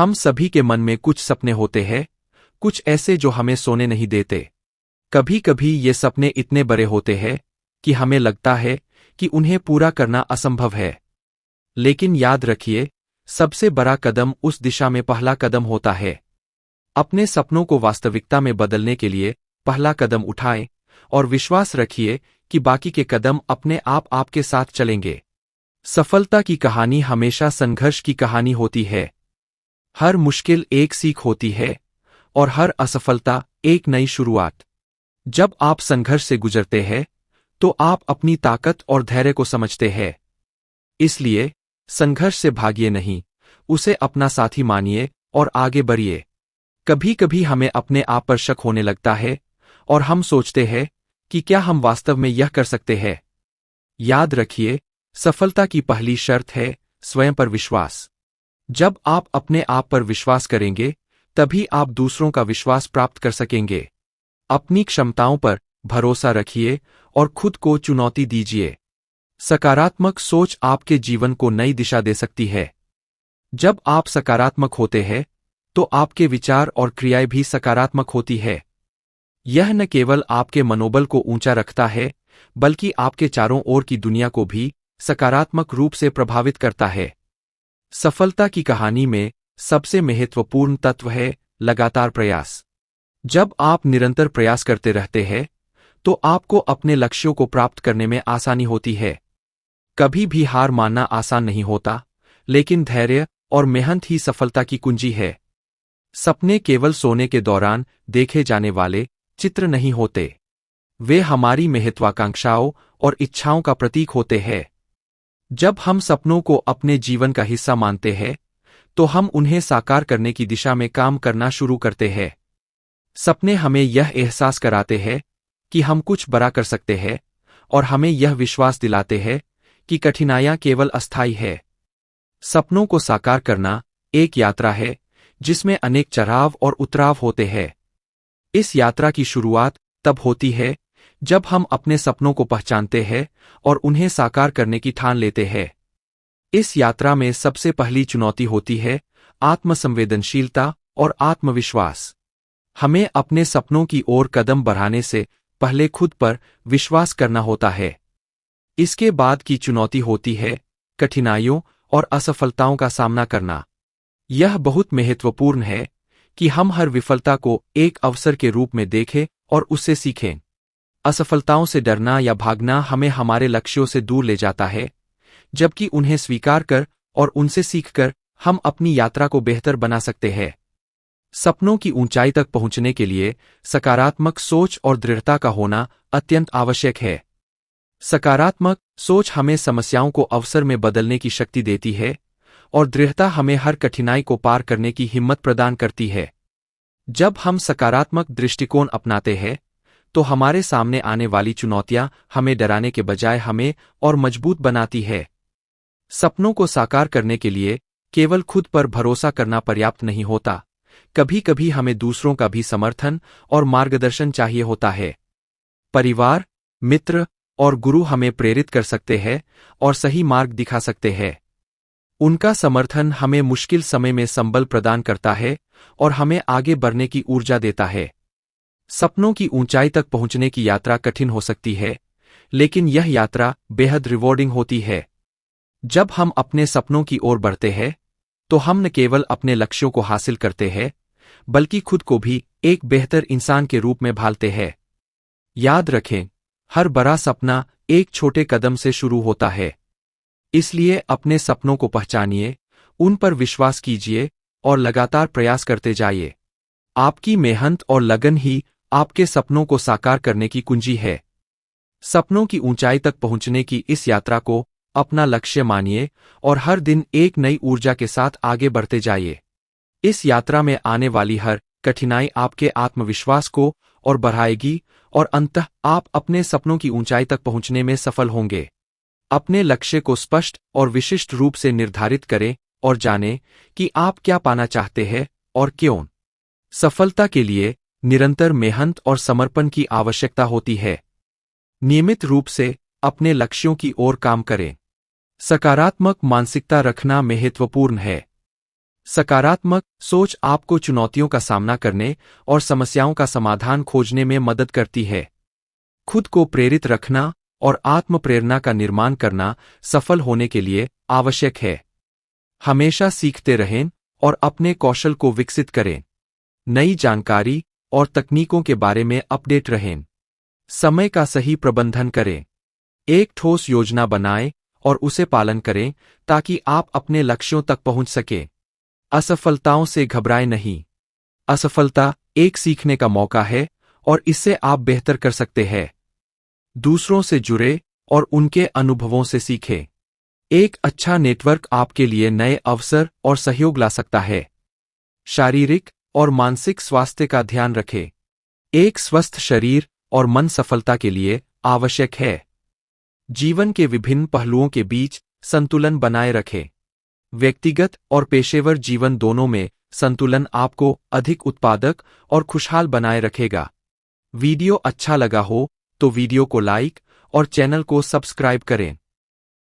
हम सभी के मन में कुछ सपने होते हैं, कुछ ऐसे जो हमें सोने नहीं देते। कभी कभी ये सपने इतने बड़े होते हैं कि हमें लगता है कि उन्हें पूरा करना असंभव है। लेकिन याद रखिए, सबसे बड़ा कदम उस दिशा में पहला कदम होता है। अपने सपनों को वास्तविकता में बदलने के लिए पहला कदम उठाएं और विश्वास रखिए कि बाकी के कदम अपने आप आपके साथ चलेंगे। सफलता की कहानी हमेशा संघर्ष की कहानी होती है। हर मुश्किल एक सीख होती है और हर असफलता एक नई शुरुआत। जब आप संघर्ष से गुजरते हैं तो आप अपनी ताकत और धैर्य को समझते हैं। इसलिए संघर्ष से भागिए नहीं, उसे अपना साथी मानिए और आगे बढ़िए। कभी कभी हमें अपने आप पर शक होने लगता है और हम सोचते हैं कि क्या हम वास्तव में यह कर सकते हैं। याद रखिए, सफलता की पहली शर्त है स्वयं पर विश्वास। जब आप अपने आप पर विश्वास करेंगे तभी आप दूसरों का विश्वास प्राप्त कर सकेंगे। अपनी क्षमताओं पर भरोसा रखिए और खुद को चुनौती दीजिए। सकारात्मक सोच आपके जीवन को नई दिशा दे सकती है। जब आप सकारात्मक होते हैं तो आपके विचार और क्रियाएं भी सकारात्मक होती है। यह न केवल आपके मनोबल को ऊंचा रखता है बल्कि आपके चारों ओर की दुनिया को भी सकारात्मक रूप से प्रभावित करता है। सफलता की कहानी में सबसे महत्वपूर्ण तत्व है लगातार प्रयास। जब आप निरंतर प्रयास करते रहते हैं तो आपको अपने लक्ष्यों को प्राप्त करने में आसानी होती है। कभी भी हार मानना आसान नहीं होता, लेकिन धैर्य और मेहनत ही सफलता की कुंजी है। सपने केवल सोने के दौरान देखे जाने वाले चित्र नहीं होते, वे हमारी महत्वाकांक्षाओं और इच्छाओं का प्रतीक होते हैं। जब हम सपनों को अपने जीवन का हिस्सा मानते हैं तो हम उन्हें साकार करने की दिशा में काम करना शुरू करते हैं। सपने हमें यह एहसास कराते हैं कि हम कुछ बड़ा कर सकते हैं और हमें यह विश्वास दिलाते हैं कि कठिनाइयां केवल अस्थायी है। सपनों को साकार करना एक यात्रा है जिसमें अनेक चढ़ाव और उतराव होते हैं। इस यात्रा की शुरुआत तब होती है जब हम अपने सपनों को पहचानते हैं और उन्हें साकार करने की ठान लेते हैं। इस यात्रा में सबसे पहली चुनौती होती है आत्मसंवेदनशीलता और आत्मविश्वास। हमें अपने सपनों की ओर कदम बढ़ाने से पहले खुद पर विश्वास करना होता है। इसके बाद की चुनौती होती है कठिनाइयों और असफलताओं का सामना करना। यह बहुत महत्वपूर्ण है कि हम हर विफलता को एक अवसर के रूप में देखें और उससे सीखें। असफलताओं से डरना या भागना हमें हमारे लक्ष्यों से दूर ले जाता है, जबकि उन्हें स्वीकार कर और उनसे सीखकर हम अपनी यात्रा को बेहतर बना सकते हैं। सपनों की ऊंचाई तक पहुंचने के लिए सकारात्मक सोच और दृढ़ता का होना अत्यंत आवश्यक है। सकारात्मक सोच हमें समस्याओं को अवसर में बदलने की शक्ति देती है और दृढ़ता हमें हर कठिनाई को पार करने की हिम्मत प्रदान करती है। जब हम सकारात्मक दृष्टिकोण अपनाते हैं तो हमारे सामने आने वाली चुनौतियां हमें डराने के बजाय हमें और मजबूत बनाती है। सपनों को साकार करने के लिए केवल खुद पर भरोसा करना पर्याप्त नहीं होता, कभी कभी हमें दूसरों का भी समर्थन और मार्गदर्शन चाहिए होता है। परिवार, मित्र और गुरु हमें प्रेरित कर सकते हैं और सही मार्ग दिखा सकते हैं। उनका समर्थन हमें मुश्किल समय में संबल प्रदान करता है और हमें आगे बढ़ने की ऊर्जा देता है। सपनों की ऊंचाई तक पहुंचने की यात्रा कठिन हो सकती है, लेकिन यह यात्रा बेहद रिवॉर्डिंग होती है। जब हम अपने सपनों की ओर बढ़ते हैं तो हम न केवल अपने लक्ष्यों को हासिल करते हैं बल्कि खुद को भी एक बेहतर इंसान के रूप में ढालते हैं। याद रखें, हर बड़ा सपना एक छोटे कदम से शुरू होता है। इसलिए अपने सपनों को पहचानिए, उन पर विश्वास कीजिए और लगातार प्रयास करते जाइए। आपकी मेहनत और लगन ही आपके सपनों को साकार करने की कुंजी है। सपनों की ऊंचाई तक पहुंचने की इस यात्रा को अपना लक्ष्य मानिए और हर दिन एक नई ऊर्जा के साथ आगे बढ़ते जाइए। इस यात्रा में आने वाली हर कठिनाई आपके आत्मविश्वास को और बढ़ाएगी और अंततः आप अपने सपनों की ऊंचाई तक पहुंचने में सफल होंगे। अपने लक्ष्य को स्पष्ट और विशिष्ट रूप से निर्धारित करें और जानें कि आप क्या पाना चाहते हैं और क्यों। सफलता के लिए निरंतर मेहनत और समर्पण की आवश्यकता होती है। नियमित रूप से अपने लक्ष्यों की ओर काम करें। सकारात्मक मानसिकता रखना महत्वपूर्ण है। सकारात्मक सोच आपको चुनौतियों का सामना करने और समस्याओं का समाधान खोजने में मदद करती है। खुद को प्रेरित रखना और आत्म प्रेरणा का निर्माण करना सफल होने के लिए आवश्यक है। हमेशा सीखते रहें और अपने कौशल को विकसित करें। नई जानकारी और तकनीकों के बारे में अपडेट रहें। समय का सही प्रबंधन करें। एक ठोस योजना बनाएं और उसे पालन करें ताकि आप अपने लक्ष्यों तक पहुंच सकें। असफलताओं से घबराएं नहीं। असफलता एक सीखने का मौका है और इससे आप बेहतर कर सकते हैं। दूसरों से जुड़े और उनके अनुभवों से सीखें। एक अच्छा नेटवर्क आपके लिए नए अवसर और सहयोग ला सकता है। शारीरिक और मानसिक स्वास्थ्य का ध्यान रखें। एक स्वस्थ शरीर और मन सफलता के लिए आवश्यक है। जीवन के विभिन्न पहलुओं के बीच संतुलन बनाए रखें। व्यक्तिगत और पेशेवर जीवन दोनों में संतुलन आपको अधिक उत्पादक और खुशहाल बनाए रखेगा। वीडियो अच्छा लगा हो तो वीडियो को लाइक और चैनल को सब्सक्राइब करें।